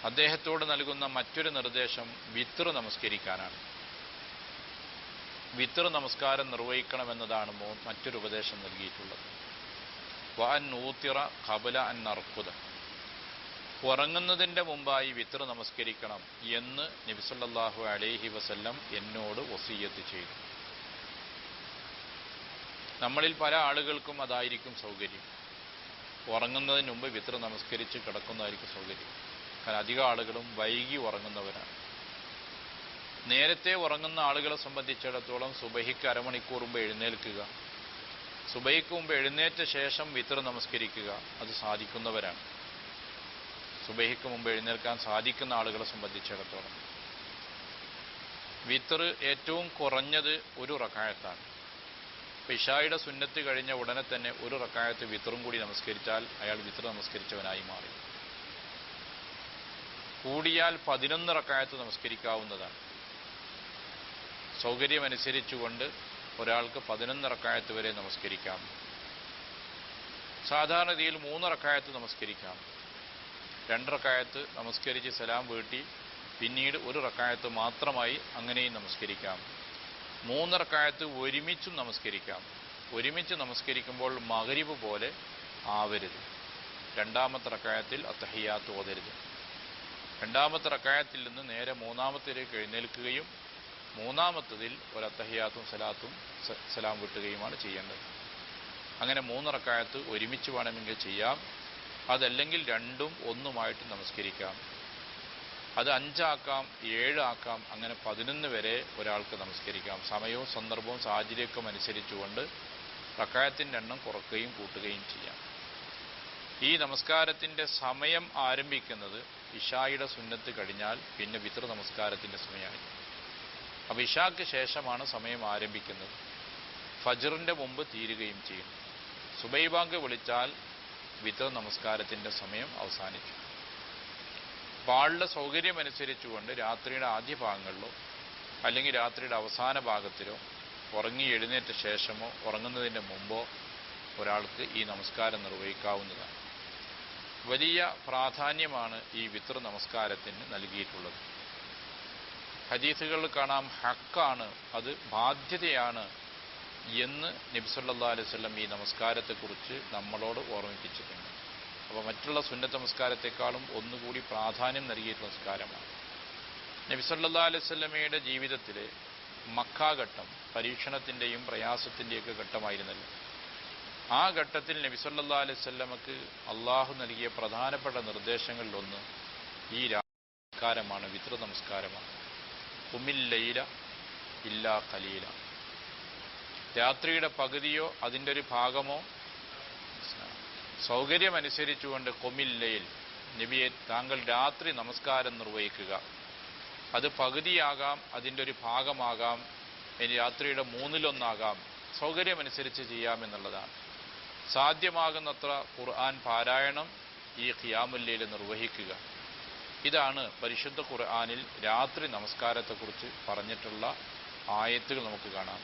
അദ്ദേഹത്തോട് നൽകുന്ന മറ്റൊരു നിർദ്ദേശം വിത്ർ നമസ്കരിക്കാനാണ്. വിത്ർ നമസ്കാരം നിർവഹിക്കണമെന്നതാണ് മറ്റൊരു ഉപദേശം നൽകിയിട്ടുള്ളത്. വഅൻ ഊത്തിറ ഖബല അൻ അർഖുദ, ഉറങ്ങുന്നതിൻ്റെ മുമ്പായി വിത്ർ നമസ്കരിക്കണം എന്ന് നബി സല്ലല്ലാഹു അലൈഹി വസല്ലം എന്നോട് വസിയ്യത്ത് ചെയ്തു. നമ്മളിൽ പല ആളുകൾക്കും അതായിരിക്കും സൗകര്യം. ഉറങ്ങുന്നതിന് മുമ്പ് വിത്ർ നമസ്കരിച്ച് കിടക്കുന്നതായിരിക്കും സൗകര്യം. കാരണം അധികം ആളുകളും വൈകി ഉറങ്ങുന്നവരാണ്. നേരത്തെ ഉറങ്ങുന്ന ആളുകളെ സംബന്ധിച്ചിടത്തോളം സുബഹിക്ക് അരമണിക്കൂർ മുമ്പ് എഴുന്നേൽക്കുക, സുബഹിക്ക് മുമ്പ് എഴുന്നേറ്റ ശേഷം വിത്ർ നമസ്കരിക്കുക, അത് സാധിക്കുന്നവരാണ്. സുബഹിക്ക് മുമ്പ് എഴുന്നേൽക്കാൻ സാധിക്കുന്ന ആളുകളെ സംബന്ധിച്ചിടത്തോളം വിത്ർ ഏറ്റവും കുറഞ്ഞത് ഒരു റക്അത്താണ്. ഇശായുടെ സുന്നത്ത് കഴിഞ്ഞ ഉടനെ തന്നെ ഒരു റക്അത്ത് വിത്റും കൂടി നമസ്കരിച്ചാൽ അയാൾ വിത്ർ നമസ്കരിച്ചവനായി മാറി. കൂടിയാൽ 11 റക്അത്ത് നമസ്കരിക്കാവുന്നതാണ്. സൗകര്യമനുസരിച്ചുകൊണ്ട് ഒരാൾക്ക് 11 റക്അത്ത് വരെ നമസ്കരിക്കാം. സാധാരണ രീതിയിൽ 3 റക്അത്ത് നമസ്കരിക്കാം. 2 റക്അത്ത് നമസ്കരിച്ച് സലാം വീട്ടി പിന്നീട് 1 റക്അത്ത് മാത്രമായി അങ്ങനെയും നമസ്കരിക്കാം. 3 റക്അത്ത് ഒരുമിച്ചും നമസ്കരിക്കാം. ഒരുമിച്ച് നമസ്കരിക്കുമ്പോൾ മഗ്രിബ് പോലെ ആവരുത്. രണ്ടാമത്തെ റക്അത്തിൽ അത്തഹിയ്യാത്ത് ഓതരുത്. രണ്ടാമത്തെ റക്അത്തിൽ നിന്ന് നേരെ മൂന്നാമത്തേലേക്ക് എഴുന്നേൽക്കുകയും മൂന്നാമത്തതിൽ ഒരു അത്തഹിയ്യാത്തും സലാം വിട്ടുകയുമാണ് ചെയ്യേണ്ടത്. അങ്ങനെ 3 റക്അത്ത് ഒരുമിച്ച് വേണമെങ്കിൽ ചെയ്യാം. അതല്ലെങ്കിൽ 2ഉം 1ഉമായിട്ട് നമസ്കരിക്കാം. അത് 5 ആക്കാം, 7 ആക്കാം, അങ്ങനെ 11 വരെ ഒരാൾക്ക് നമസ്കരിക്കാം. സമയവും സന്ദർഭവും സാഹചര്യമൊക്കെ അനുസരിച്ചുകൊണ്ട് റക്അത്തിൻ്റെ എണ്ണം കുറയ്ക്കുകയും കൂട്ടുകയും ചെയ്യാം. ഈ നമസ്കാരത്തിൻ്റെ സമയം ആരംഭിക്കുന്നത് ഇശായുടെ സുന്നത്ത് കഴിഞ്ഞാൽ പിന്നെ വിത്ർ നമസ്കാരത്തിൻ്റെ സമയമാണ്. അപ്പോൾ ഇശാക്ക് ശേഷമാണ് സമയം ആരംഭിക്കുന്നത്. ഫജ്റിൻ്റെ മുമ്പ് തീരുകയും ചെയ്യും. സുബഹി ബാങ്ക് വിളിച്ചാൽ വിത്ർ നമസ്കാരത്തിൻ്റെ സമയം അവസാനിച്ചു. ആളുടെ സൗകര്യമനുസരിച്ചുകൊണ്ട് രാത്രിയുടെ ആദ്യ ഭാഗങ്ങളിലോ അല്ലെങ്കിൽ രാത്രിയുടെ അവസാന ഭാഗത്തിലോ ഉറങ്ങി എഴുന്നേറ്റ ശേഷമോ ഉറങ്ങുന്നതിൻ്റെ മുമ്പോ ഒരാൾക്ക് ഈ നമസ്കാരം നിർവഹിക്കാവുന്നതാണ്. വലിയ പ്രാധാന്യമാണ് ഈ വിത്ർ നമസ്കാരത്തിന് നൽകിയിട്ടുള്ളത്. ഹദീസുകളിൽ കാണാം ഹക്കാണ്, അത് ബാധ്യതയാണ് എന്ന് നബി സല്ലല്ലാഹു അലൈഹി വസല്ലം ഈ നമസ്കാരത്തെക്കുറിച്ച് നമ്മളോട് ഓർമ്മിപ്പിച്ചിട്ടുണ്ട്. അപ്പോൾ മറ്റുള്ള സുന്നത്ത് നമസ്കാരത്തെക്കാളും ഒന്നുകൂടി പ്രാധാന്യം നൽകിയിട്ടുള്ള നമസ്കാരമാണ്. നബി സല്ലല്ലാഹു അലൈഹി വസല്ലമയുടെ ജീവിതത്തിലെ മക്കാഘട്ടം പരീക്ഷണത്തിൻ്റെയും പ്രയാസത്തിൻ്റെയൊക്കെ ഘട്ടമായിരുന്നല്ലോ. ആ ഘട്ടത്തിൽ നബി സല്ലല്ലാഹു അലൈഹി വസല്ലമക്ക് അള്ളാഹു നൽകിയ പ്രധാനപ്പെട്ട നിർദ്ദേശങ്ങളിലൊന്ന് ഈ നമസ്കാരമാണ്, വിത്ർ നമസ്കാരമാണ്. ഖുമിൽ ലൈല ഇല്ലാ ഖലീല, രാത്രിയുടെ പകുതിയോ അതിൻ്റെ ഒരു ഭാഗമോ സൗകര്യമനുസരിച്ചുകൊണ്ട് ഖുമിൽ ലൈൽ, നബിയെ താങ്കൾ രാത്രി നമസ്കാരം നിർവഹിക്കുക. അത് പകുതിയാകാം, അതിൻ്റെ ഒരു ഭാഗമാകാം, ഇനി രാത്രിയുടെ 1/3 സൗകര്യമനുസരിച്ച് ചെയ്യാമെന്നുള്ളതാണ്. സാധ്യമാകുന്നത്ര ഖുർആൻ പാരായണം ഈ ഖിയാമുൽ ലൈൽ നിർവഹിക്കുക. ഇതാണ് പരിശുദ്ധ ഖുർആനിൽ രാത്രി നമസ്കാരത്തെക്കുറിച്ച് പറഞ്ഞിട്ടുള്ള ആയത്തുകൾ നമുക്ക് കാണാം.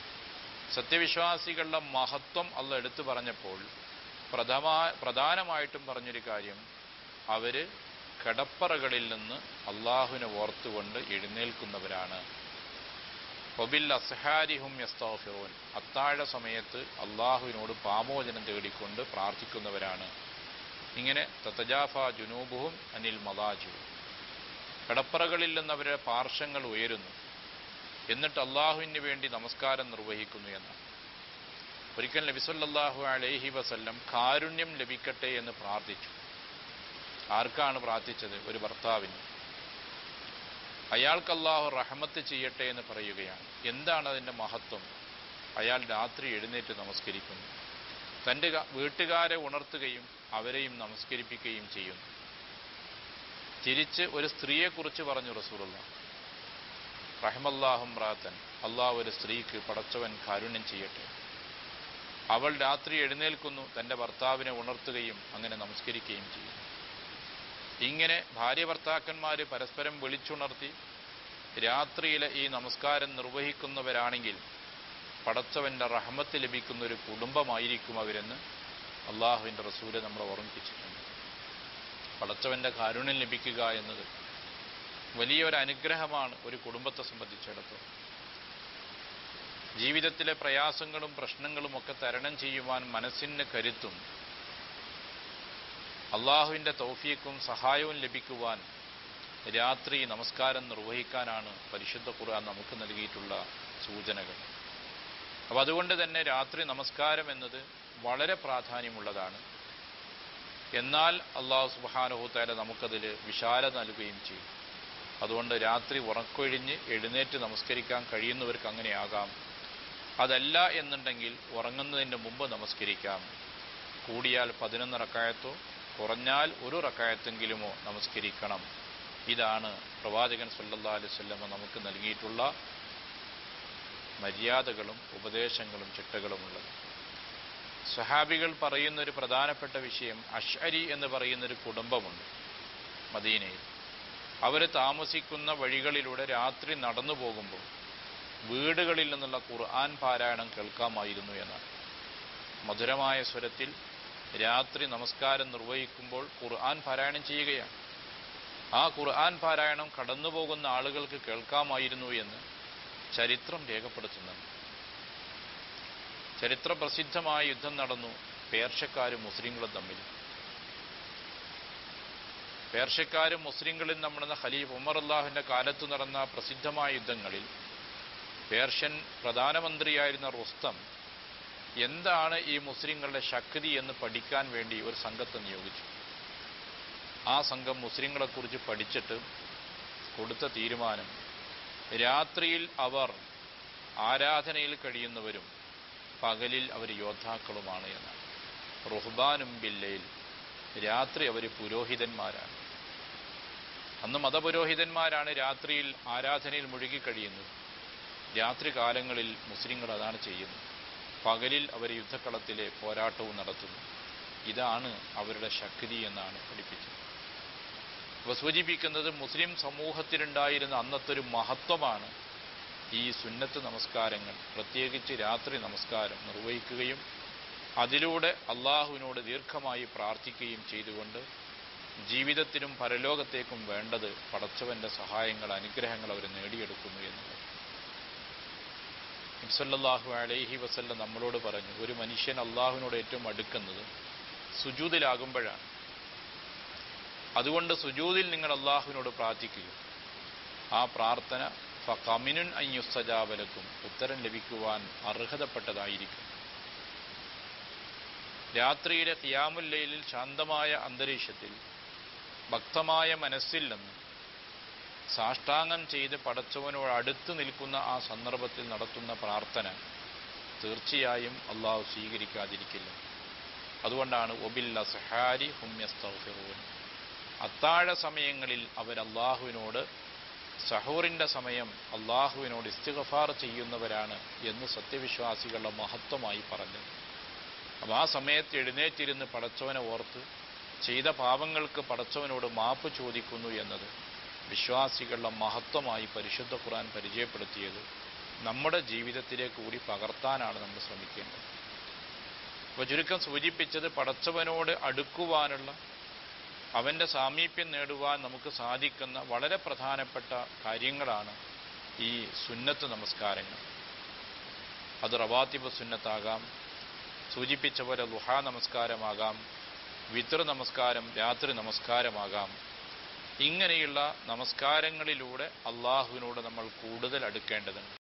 സത്യവിശ്വാസികളുടെ മഹത്വം അള്ളാഹ് എടുത്തു പറഞ്ഞപ്പോൾ പ്രധാനമായിട്ടും പറഞ്ഞൊരു കാര്യം, അവർ കിടപ്പറകളിൽ നിന്ന് അള്ളാഹുവിനെ ഓർത്തുകൊണ്ട് എഴുന്നേൽക്കുന്നവരാണ്. വബിൽ അസ്ഹാരിഹും യസ്തഗ്ഫിറൂൻ, അത്താഴ സമയത്ത് അള്ളാഹുവിനോട് പാമോചനം തേടിക്കൊണ്ട് പ്രാർത്ഥിക്കുന്നവരാണ്. ഇങ്ങനെ തതജാഫാ ജുനൂബുഹും അനിൽ മദാജി, കിടപ്പറകളിൽ നിന്ന് അവരുടെ പാർശ്വങ്ങൾ ഉയരുന്നു, എന്നിട്ട് അള്ളാഹുവിന് വേണ്ടി നമസ്കാരം നിർവഹിക്കുന്നു എന്നാണ്. ഒരിക്കൽ നബി സല്ലല്ലാഹു അലൈഹി വസല്ലം കാരുണ്യം ലഭിക്കട്ടെ എന്ന് പ്രാർത്ഥിച്ചു. ആർക്കാണ് പ്രാർത്ഥിച്ചത്? ഒരു ഭർത്താവിന്. അയാൾക്ക് അള്ളാഹു റഹ്മത്ത് ചെയ്യട്ടെ എന്ന് പറയുകയാണ്. എന്താണ് അതിൻ്റെ മഹത്വം? അയാൾ രാത്രി എഴുന്നേറ്റ് നമസ്കരിക്കുന്നു, തൻ്റെ വീട്ടുകാരെ ഉണർത്തുകയും അവരെയും നമസ്കരിപ്പിക്കുകയും ചെയ്യുന്നു. തിരിച്ച് ഒരു സ്ത്രീയെക്കുറിച്ച് പറഞ്ഞു റസൂലുള്ളാഹി, റഹിമല്ലാഹു ഇംറഅതൻ, അള്ളാഹു ഒരു സ്ത്രീക്ക് പടച്ചവൻ കാരുണ്യം ചെയ്യട്ടെ. അവൾ രാത്രി എഴുന്നേൽക്കുന്നു, തൻ്റെ ഭർത്താവിനെ ഉണർത്തുകയും അങ്ങനെ നമസ്കരിക്കുകയും ചെയ്യുന്നു. ഇങ്ങനെ ഭാര്യ ഭർത്താക്കന്മാർ പരസ്പരം വിളിച്ചുണർത്തി രാത്രിയിലെ ഈ നമസ്കാരം നിർവഹിക്കുന്നവരാണെങ്കിൽ പടച്ചവൻ്റെ റഹ്മത്ത് ലഭിക്കുന്ന ഒരു കുടുംബമായിരിക്കും അവരെന്ന് അള്ളാഹുവിൻ്റെ റസൂല് നമ്മളെ ഓർമ്മിപ്പിച്ചിട്ടുണ്ട്. പടച്ചവൻ്റെ കാരുണ്യം ലഭിക്കുക എന്നത് വലിയൊരു അനുഗ്രഹമാണ് ഒരു കുടുംബത്തെ സംബന്ധിച്ചിടത്തോളം. ജീവിതത്തിലെ പ്രയാസങ്ങളും പ്രശ്നങ്ങളും ഒക്കെ തരണം ചെയ്യുവാൻ മനസ്സിന് കരുത്തും അള്ളാഹുവിൻ്റെ തൗഫീഖും സഹായവും ലഭിക്കുവാൻ രാത്രി നമസ്കാരം നിർവഹിക്കാനാണ് പരിശുദ്ധ ഖുർആൻ നമുക്ക് നൽകിയിട്ടുള്ള സൂചനകൾ. അപ്പോൾ അതുകൊണ്ട് തന്നെ രാത്രി നമസ്കാരം എന്നത് വളരെ പ്രാധാന്യമുള്ളതാണ്. എന്നാൽ അള്ളാഹു സുബ്ഹാനഹു തആല നമുക്കതിൽ വിശാലത നൽകുകയും ചെയ്യും. അതുകൊണ്ട് രാത്രി ഉറക്കൊഴിഞ്ഞ് എഴുന്നേറ്റ് നമസ്കരിക്കാൻ കഴിയുന്നവർക്ക് അങ്ങനെയാകാം. അതല്ല എന്നുണ്ടെങ്കിൽ ഉറങ്ങുന്നതിന് മുമ്പ് നമസ്കരിക്കാം. കൂടിയാൽ 11 റക്അത്തോ കുറഞ്ഞാൽ 1 റക്അത്തെങ്കിലുമോ നമസ്കരിക്കണം. ഇതാണ് പ്രവാചകൻ സല്ലല്ലാഹു അലൈഹി വസല്ലം നമുക്ക് നൽകിയിട്ടുള്ള മര്യാദകളും ഉപദേശങ്ങളും ചിട്ടകളുമുള്ളത്. സ്വഹാബികൾ പറയുന്നൊരു പ്രധാനപ്പെട്ട വിഷയം, അശ്അരി എന്ന് പറയുന്നൊരു കുടുംബമുണ്ട് മദീനയിൽ. അവർ താമസിക്കുന്ന വഴികളിലൂടെ രാത്രി നടന്നു പോകുമ്പോൾ വീടുകളിൽ നിന്നുള്ള ഖുർആൻ പാരായണം കേൾക്കാമായിരുന്നു എന്നാണ്. മധുരമായ സ്വരത്തിൽ രാത്രി നമസ്കാരം നിർവഹിക്കുമ്പോൾ ഖുർആൻ പാരായണം ചെയ്യുകയാണ്. ആ ഖുർആൻ പാരായണം കടന്നു പോകുന്ന ആളുകൾക്ക് കേൾക്കാമായിരുന്നു എന്ന് ചരിത്രം രേഖപ്പെടുത്തുന്നുണ്ട്. ചരിത്ര പ്രസിദ്ധമായ യുദ്ധം നടന്നു പേർഷ്യക്കാരും മുസ്ലിങ്ങളും തമ്മിൽ. പേർഷ്യക്കാരും മുസ്ലിങ്ങളും നടന്ന ഖലീഫ ഉമർ അള്ളാഹുവിൻ്റെ കാലത്ത് നടന്ന പ്രസിദ്ധമായ യുദ്ധങ്ങളിൽ പേർഷ്യൻ പ്രധാനമന്ത്രിയായിരുന്ന റുസ്തം എന്താണ് ഈ മുസ്ലിങ്ങളുടെ ശക്തി എന്ന് പഠിക്കാൻ വേണ്ടി ഒരു സംഘത്തെ നിയോഗിച്ചു. ആ സംഘം മുസ്ലിങ്ങളെക്കുറിച്ച് പഠിച്ചിട്ട് കൊടുത്ത തീരുമാനം, രാത്രിയിൽ അവർ ആരാധനയിൽ കഴിയുന്നവരും പകലിൽ അവർ യോദ്ധാക്കളുമാണ് എന്നാണ്. റുഹ്ബാനും ബില്ലയിൽ, രാത്രി അവർ പുരോഹിതന്മാരാണ്. അന്ന് മതപുരോഹിതന്മാരാണ് രാത്രിയിൽ ആരാധനയിൽ മുഴുകിക്കഴിയുന്നത്. രാത്രി കാലങ്ങളിൽ മുസ്ലിങ്ങൾ അതാണ് ചെയ്യുന്നത്. പകലിൽ അവർ യുദ്ധക്കളത്തിലെ പോരാട്ടവും നടത്തുന്നു. ഇതാണ് അവരുടെ ശക്തി എന്നാണ് പഠിപ്പിച്ചത്. അപ്പോൾ സൂചിപ്പിക്കുന്നത് മുസ്ലിം സമൂഹത്തിലുണ്ടായിരുന്ന അന്നത്തെ ഒരു മഹത്വമാണ് ഈ സുന്നത്ത് നമസ്കാരങ്ങൾ, പ്രത്യേകിച്ച് രാത്രി നമസ്കാരം നിർവഹിക്കുകയും അതിലൂടെ അള്ളാഹുവിനോട് ദീർഘമായി പ്രാർത്ഥിക്കുകയും ചെയ്തുകൊണ്ട് ജീവിതത്തിനും പരലോകത്തേക്കും വേണ്ടത് പടച്ചവൻ്റെ സഹായങ്ങൾ, അനുഗ്രഹങ്ങൾ അവർ നേടിയെടുക്കുന്നു എന്നുള്ളത്. നബി സല്ലല്ലാഹു അലൈഹി വസല്ലം നമ്മളോട് പറഞ്ഞു, ഒരു മനുഷ്യൻ അള്ളാഹുവിനോട് ഏറ്റവും അടുക്കുന്നത് സുജൂദിലാകുമ്പോഴാണ്. അതുകൊണ്ട് സുജൂദിൽ നിങ്ങൾ അള്ളാഹുവിനോട് പ്രാർത്ഥിക്കുക. ആ പ്രാർത്ഥന ഫഖമിനുൻ അൻ യുസ്തജാബ ലക്കും, ഉത്തരം ലഭിക്കുവാൻ അർഹതപ്പെട്ടതായിരിക്കും. രാത്രിയിലെ ഖിയാമുൽ ലൈലിൽ ശാന്തമായ അന്തരീക്ഷത്തിൽ ഭക്തമായ മനസ്സിൽ നിന്ന് സാഷ്ടാംഗം ചെയ്ത് പടച്ചവനോട് അടുത്ത് നിൽക്കുന്ന ആ സന്ദർഭത്തിൽ നടത്തുന്ന പ്രാർത്ഥന തീർച്ചയായും അള്ളാഹു സ്വീകരിക്കാതിരിക്കില്ല. അതുകൊണ്ടാണ് ഒബിൽ അസ്ഹാരി ഹും യസ്തഗ്ഫിറൂൻ, അത്താഴ സമയങ്ങളിൽ അവർ അള്ളാഹുവിനോട്, സഹൂറിൻ്റെ സമയം അള്ളാഹുവിനോട് ഇസ്തിഗ്ഫാർ ചെയ്യുന്നവരാണ് എന്ന് സത്യവിശ്വാസികളുടെ മഹത്വമായി പറഞ്ഞത്. അപ്പോൾ ആ സമയത്ത് എഴുന്നേറ്റിരുന്ന് പടച്ചവനെ ഓർത്ത് ചെയ്ത പാപങ്ങൾക്ക് പടച്ചവനോട് മാപ്പ് ചോദിക്കുന്നു എന്നത് വിശ്വാസികളുടെ മഹത്വമായി പരിശുദ്ധ ഖുർആൻ പരിചയപ്പെടുത്തിയത് നമ്മുടെ ജീവിതത്തിലേക്ക് കൂടി പകർത്താനാണ് നമ്മൾ ശ്രമിക്കേണ്ടത്. അപ്പോൾ ചുരുക്കം സൂചിപ്പിച്ചത്, പടച്ചവനോട് അടുക്കുവാനുള്ള, അവൻ്റെ സാമീപ്യം നേടുവാൻ നമുക്ക് സാധിക്കുന്ന വളരെ പ്രധാനപ്പെട്ട കാര്യങ്ങളാണ് ഈ സുന്നത്ത് നമസ്കാരങ്ങൾ. അത് റവാത്തിബ് സുന്നത്താകാം, സൂചിപ്പിച്ച പോലെ ളുഹാ നമസ്കാരമാകാം, വിത്ർ നമസ്കാരം, രാത്രി നമസ്കാരമാകാം. ഇങ്ങനെയുള്ള നമസ്കാരങ്ങളിലൂടെ അള്ളാഹുവിനോട് നമ്മൾ കൂടുതൽ അടുക്കേണ്ടതുണ്ട്.